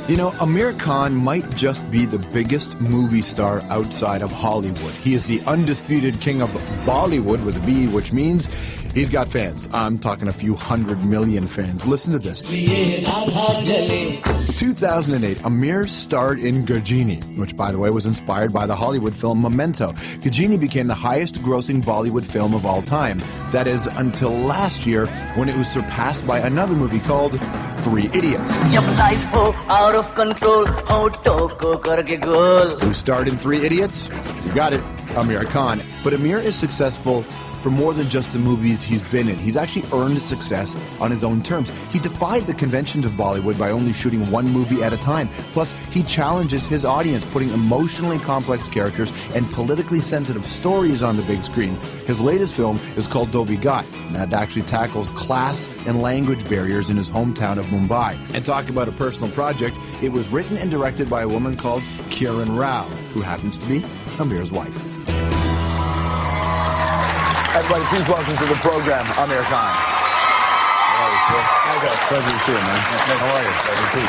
You know, Aamir Khan might just be the biggest movie star outside of Hollywood. He is the undisputed king of Bollywood with a B, which means he's got fans. I'm talking a few 100 million fans. Listen to this. 2008, Aamir starred in Gajini, which, by the way, was inspired by the Hollywood film Memento. Gajini became the highest-grossing Bollywood film of all time. That is, until last year, when it was surpassed by another movie called Three Idiots. Out of control, Who starred in Three Idiots? You got it, Aamir Khan. But Aamir is successful for more than just the movies he's been in. He's actually earned success on his own terms. He defied the conventions of Bollywood by only shooting one movie at a time. Plus, he challenges his audience, putting emotionally complex characters and politically sensitive stories on the big screen. His latest film is called Dobhi Ghat, and that actually tackles class and language barriers in his hometown of Mumbai. And talk about a personal project, it was written and directed by a woman called Kiran Rao, who happens to be Aamir's wife. Everybody, please welcome to the program, Aamir Khan. How are you, sir? Pleasure to see you, man. How are you? Pleasure to see you.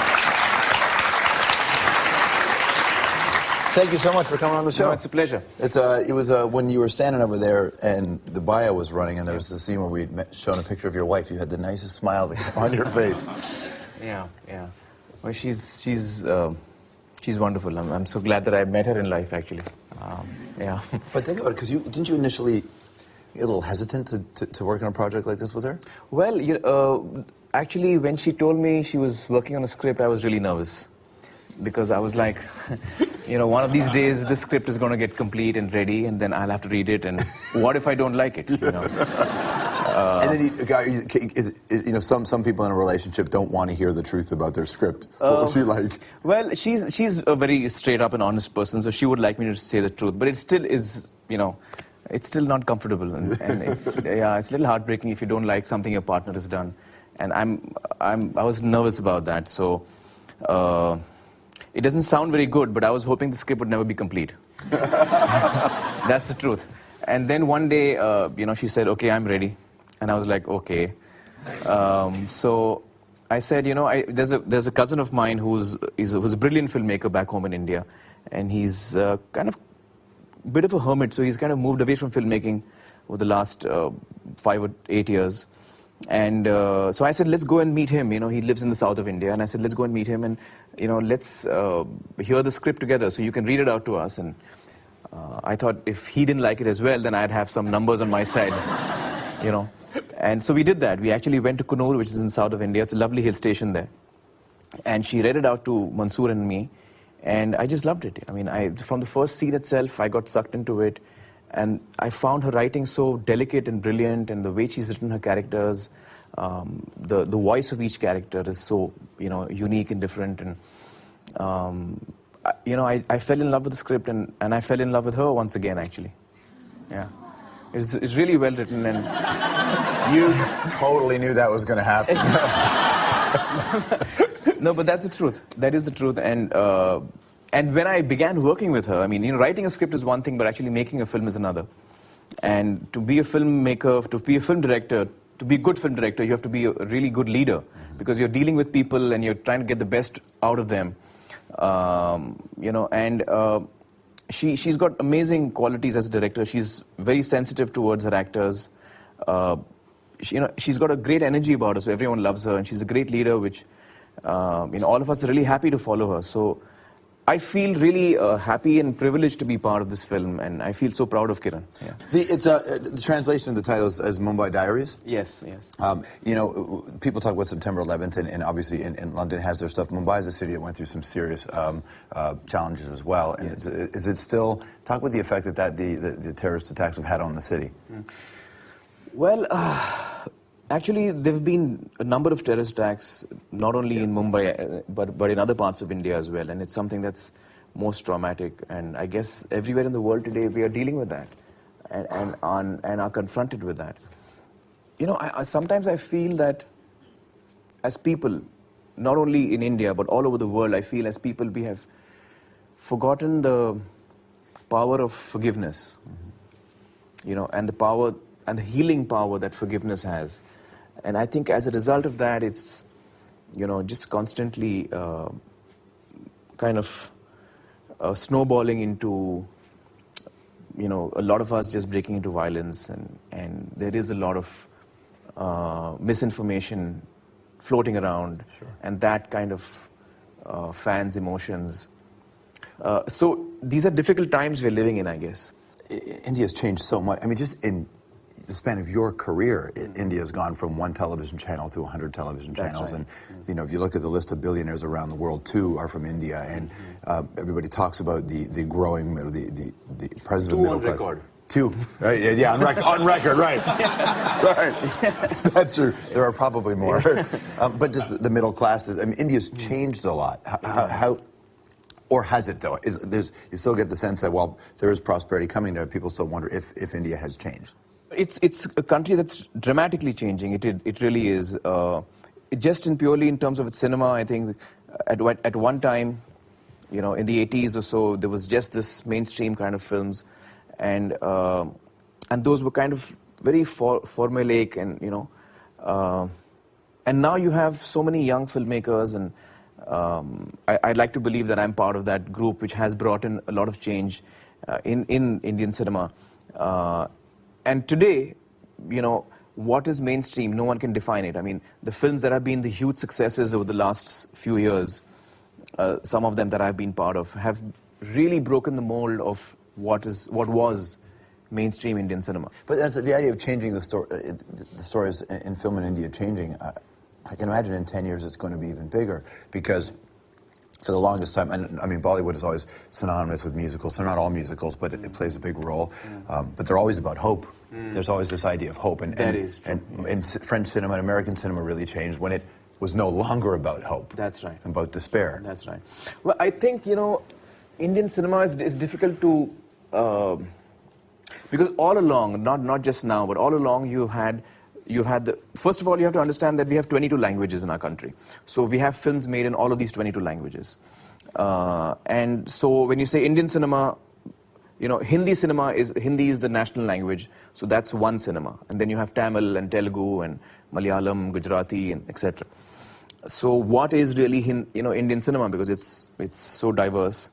Thank you so much for coming on the show. No, it's a pleasure. It was when you were standing over there and the bio was running, and there was the scene where we'd shown a picture of your wife. You had the nicest smile on your face. Yeah. Well, she's wonderful. I'm so glad that I met her in life, actually. Yeah. But think about it, because didn't you initially get a little hesitant to work on a project like this with her? Well, actually, when she told me she was working on a script, I was really nervous. Because I was like, one of these days, this script is going to get complete and ready, and then I'll have to read it, and what if I don't like it, And then some people in a relationship don't want to hear the truth about their script. What was she like? Well, she's a very straight up and honest person, so she would like me to say the truth, but it still is, it's still not comfortable, and it's a little heartbreaking if you don't like something your partner has done, and I was nervous about that. So it doesn't sound very good, but I was hoping the script would never be complete. That's the truth. And then one day, she said, "Okay, I'm ready," and I was like, "Okay." So I said, there's a cousin of mine who's a brilliant filmmaker back home in India, and he's kind of bit of a hermit, so he's kind of moved away from filmmaking over the last 5 or 8 years. And so I said, let's go and meet him. He lives in the south of India, and I said, let's go and meet him, and let's hear the script together so you can read it out to us. And I thought if he didn't like it as well, then I'd have some numbers on my side, And so we did that. We actually went to Kannur, which is in the south of India. It's a lovely hill station there. And she read it out to Mansoor and me. And I just loved it. I mean, from the first scene itself, I got sucked into it. And I found her writing so delicate and brilliant, and the way she's written her characters, the voice of each character is so, unique and different. And, I fell in love with the script, and I fell in love with her once again, actually. Yeah. It's really well written. And you totally knew that was going to happen. No, but that's the truth. That is the truth. And when I began working with her, writing a script is one thing, but actually making a film is another. And to be a filmmaker, to be a film director, to be a good film director, you have to be a really good leader, because you're dealing with people and you're trying to get the best out of them. She's got amazing qualities as a director. She's very sensitive towards her actors. She's got a great energy about her, so everyone loves her, and she's a great leader, which all of us are really happy to follow her. So I feel really happy and privileged to be part of this film, and I feel so proud of Kiran. Yeah. The translation of the title is Mumbai Diaries? Yes. People talk about September 11th, and obviously in London has their stuff. Mumbai is a city that went through some serious challenges as well. And yes. Is it still, talk about the effect that the terrorist attacks have had on the city? Well, actually, there have been a number of terrorist attacks, not only in Mumbai, but in other parts of India as well. And it's something that's most traumatic. And I guess everywhere in the world today, we are dealing with that and are confronted with that. Sometimes I feel that as people, not only in India, but all over the world, I feel as people we have forgotten the power of forgiveness, and the power and the healing power that forgiveness has. And I think as a result of that, it's, just constantly kind of snowballing into, you know, a lot of us just breaking into violence, and there is a lot of misinformation floating around, and that kind of fans' emotions. So these are difficult times we're living in, I guess. India's changed so much. I mean, just in the span of your career, India's gone from one television channel to 100 television channels. Right. And, you know, if you look at the list of billionaires around the world, 2 are from India. And everybody talks about the growing, the president of middle class. 2 on record. 2, right? Yeah, on record, right. Right. That's true. There are probably more. But just the middle class, I mean, India's changed a lot. How or has it, though? You still get the sense that, while there is prosperity coming there, people still wonder if India has changed. It's a country that's dramatically changing. It really is. Just purely in terms of its cinema, I think at one time, you know, in the 80s or so, there was just this mainstream kind of films, and those were kind of very formulaic, and you know, and now you have so many young filmmakers, and I'd like to believe that I'm part of that group which has brought in a lot of change in Indian cinema. And today, you know, what is mainstream? No one can define it. I mean, the films that have been the huge successes over the last few years, some of them that I've been part of, have really broken the mold of what was mainstream Indian cinema. But that's the idea of changing the stories in film in India changing. I can imagine in 10 years it's going to be even bigger, because for the longest time, and I mean, Bollywood is always synonymous with musicals. They're not all musicals, but it plays a big role. But they're always about hope. There's always this idea of hope. And French cinema and American cinema really changed when it was no longer about hope. That's right. About despair. That's right. Well, I think, you know, Indian cinema is difficult to... because all along, not just now, but all along you've had the... First of all, you have to understand that we have 22 languages in our country. So we have films made in all of these 22 languages. And so when you say Indian cinema, you know, Hindi is the national language, so that's one cinema. And then you have Tamil and Telugu and Malayalam, Gujarati, and etc. So what is really Indian cinema? Because it's so diverse.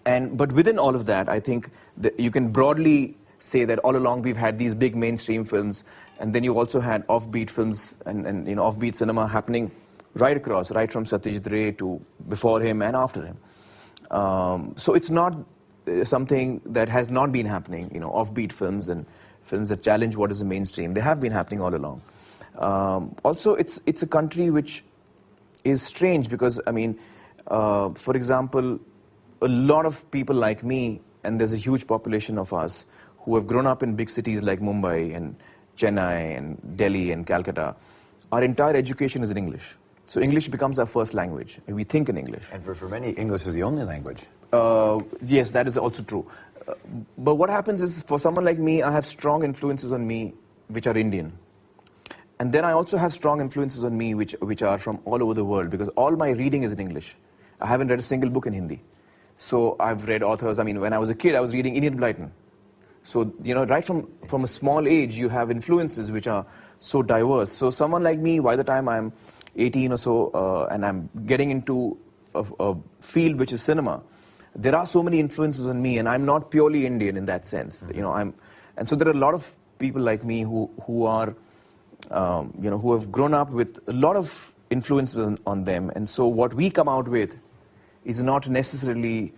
But within all of that, I think that you can broadly say that all along we've had these big mainstream films, and then you also had offbeat films and you know, offbeat cinema happening right across, right from Satyajit Ray to before him and after him. So it's not something that has not been happening, you know, offbeat films and films that challenge what is the mainstream. They have been happening all along. Also, it's a country which is strange because, I mean, for example, a lot of people like me, and there's a huge population of us who have grown up in big cities like Mumbai and Chennai and Delhi and Calcutta, our entire education is in English. So English becomes our first language. We think in English. And for many, English is the only language. Yes, that is also true. But what happens is, for someone like me, I have strong influences on me which are Indian. And then I also have strong influences on me which are from all over the world, because all my reading is in English. I haven't read a single book in Hindi. So I've read authors. I mean, when I was a kid, I was reading Enid Blyton. So, you know, right from a small age, you have influences which are so diverse. So someone like me, by the time I'm 18 or so, and I'm getting into a field which is cinema, there are so many influences on me, and I'm not purely Indian in that sense. You know, and so there are a lot of people like me who are, you know, who have grown up with a lot of influences on them, and so what we come out with is not necessarily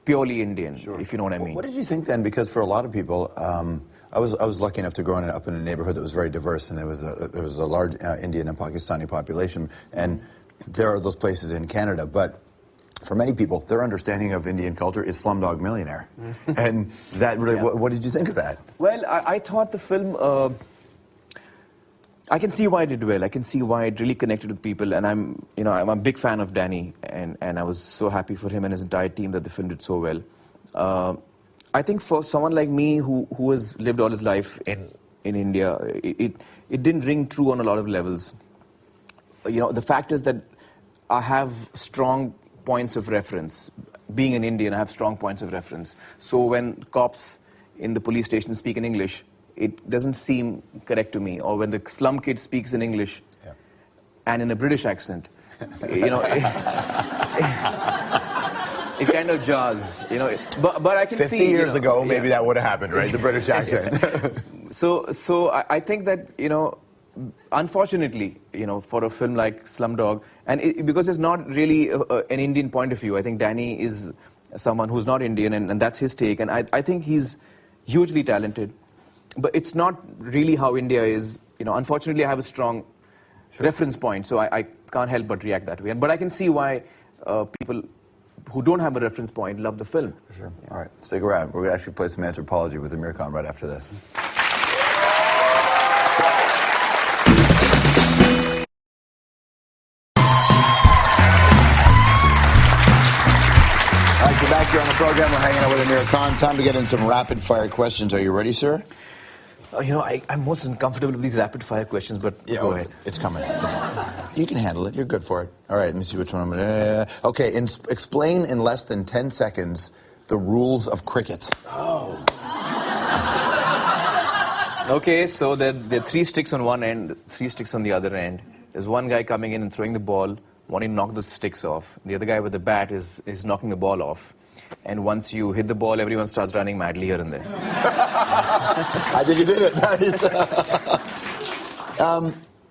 purely Indian, if you know what I mean. What did you think then? Because for a lot of people, I was lucky enough to grow up in a neighborhood that was very diverse, and there was a large Indian and Pakistani population, and there are those places in Canada, but for many people, their understanding of Indian culture is Slumdog Millionaire. And that really, what did you think of that? Well, I thought the film, I can see why it did well. I can see why it really connected with people, and I'm a big fan of Danny, and I was so happy for him and his entire team that the film did so well. I think for someone like me who has lived all his life in India, it didn't ring true on a lot of levels. You know, the fact is that I have strong points of reference. Being an Indian, I have strong points of reference. So when cops in the police station speak in English, it doesn't seem correct to me. Or when the slum kid speaks in English and in a British accent, you know, it kind of jars, you know. But I can 50 see... 50 years you know, ago, maybe that would have happened, right? The British accent. So I think that, you know, unfortunately, you know, for a film like Slumdog, and because it's not really an Indian point of view, I think Danny is someone who's not Indian, and that's his take, and I think he's hugely talented, but it's not really how India is. You know, unfortunately, I have a strong reference point, so I can't help but react that way. But I can see why people who don't have a reference point love the film. For sure. Yeah. All right, stick around. We're going to actually play some anthropology with Aamir Khan right after this. You're back here on the program. We're hanging out with Aamir Khan. Time to get in some rapid-fire questions. Are you ready, sir? You know, I'm most uncomfortable with these rapid-fire questions, but yeah, go ahead. It's coming. You can handle it. You're good for it. All right, let me see which one I'm going to... Okay, explain in less than 10 seconds the rules of cricket. Oh. Okay, so there are 3 sticks on one end, 3 sticks on the other end. There's one guy coming in and throwing the ball, wanting to knock the sticks off. The other guy with the bat is knocking the ball off. And once you hit the ball, everyone starts running madly here and there. I think you did it. Nice.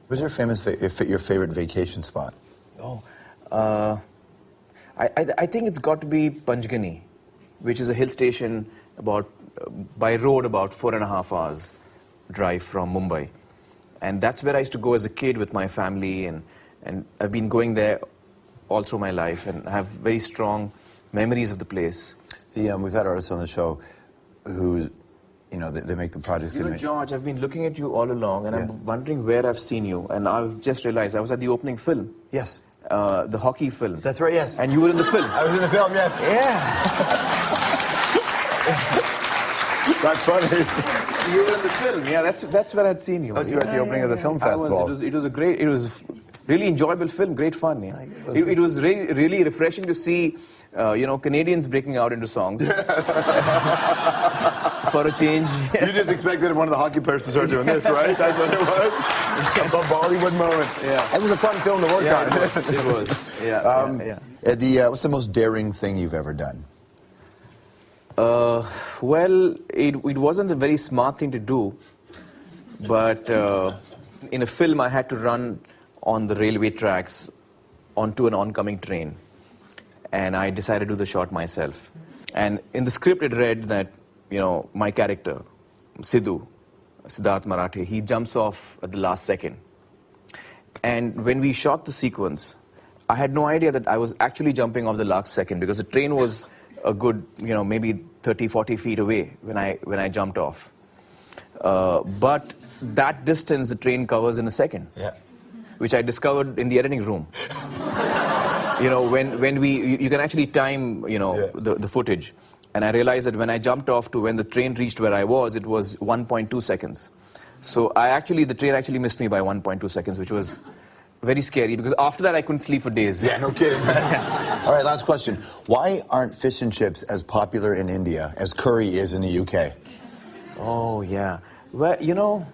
What's your favorite vacation spot? Oh, I think it's got to be Panchgani, which is a hill station by road about 4.5 hours drive from Mumbai. And that's where I used to go as a kid with my family, and I've been going there all through my life, and I have very strong memories of the place. We've had artists on the show who, you know, they make the projects. You know, George, I've been looking at you all along, and I'm wondering where I've seen you. And I've just realized I was at the opening film. Yes. The hockey film. That's right, yes. And you were in the film. I was in the film, yes. Yeah. That's funny. You were in the film, yeah, that's where I'd seen you. Oh, so you were at the opening of the film festival. It was a really enjoyable film, great fun. Yeah. It was really refreshing to see, you know, Canadians breaking out into songs. For a change. You just expected one of the hockey players to start doing this, right? That's what it was? A Bollywood moment. Yeah. It was a fun film to work on. It was. Yeah. What's the most daring thing you've ever done? Well, it wasn't a very smart thing to do, but in a film I had to run on the railway tracks onto an oncoming train, and I decided to do the shot myself. And in the script it read that, you know, my character, Siddharth Marathe, he jumps off at the last second. And when we shot the sequence, I had no idea that I was actually jumping off the last second, because the train was a good, you know, maybe 30, 40 feet away when I jumped off. But that distance the train covers in a second, which I discovered in the editing room. You know, when you can actually time, you know, the footage. And I realized that when I jumped off to when the train reached where I was, it was 1.2 seconds. So the train actually missed me by 1.2 seconds, which was very scary, because after that I couldn't sleep for days. Yeah, no kidding, man. All right, last question. Why aren't fish and chips as popular in India as curry is in the UK? Oh, yeah. Well, you know,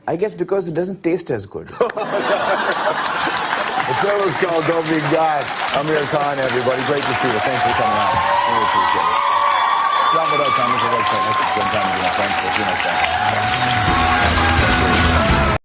I guess because it doesn't taste as good. The film is called Don't Be God. Aamir Khan, everybody. Great to see you. Thanks for coming out. Really appreciate it. Slumdog.com is the website. Next time, we'll see you next time.